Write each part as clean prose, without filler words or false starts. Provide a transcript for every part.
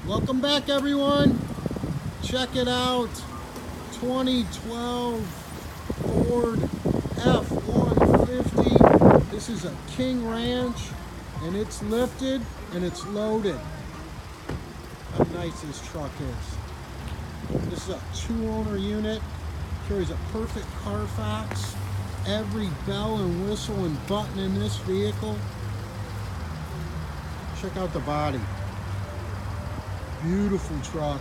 Welcome back, everyone. Check it out. 2012 Ford F-150. This is a King Ranch, and it's lifted and it's loaded. How nice this truck is. This is a 2-owner unit. Carries a perfect Carfax. Every bell and whistle and button in this vehicle. Check out the body. Beautiful truck.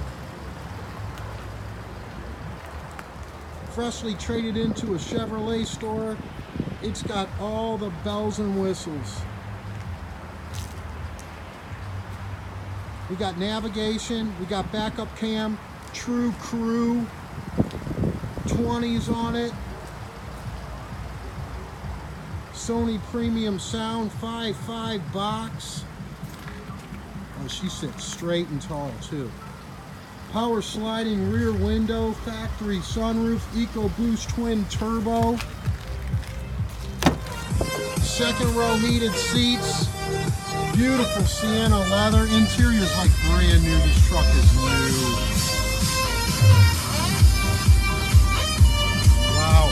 Freshly traded into a Chevrolet store. It's got all the bells and whistles. We got navigation, we got backup cam, true crew, 20s on it. Sony premium sound, 5.5 box. Oh, she sits straight and tall too. Power sliding rear window, factory sunroof, EcoBoost twin turbo. Second row heated seats. Beautiful sienna leather. Interior's like brand new. This truck is new. Wow.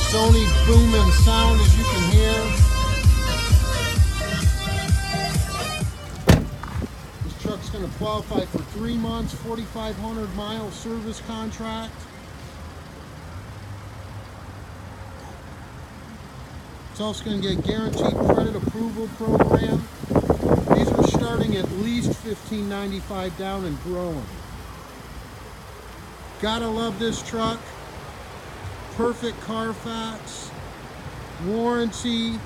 Sony booming sound, as you can hear. Truck's going to qualify for 3 months, 4,500 mile service contract. It's also going to get guaranteed credit approval program. These are starting at least $1,595 down and growing. Gotta love this truck. Perfect Carfax, warranty,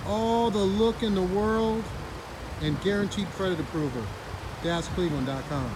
all the look in the world, and guaranteed credit approval. DasCleveland.com.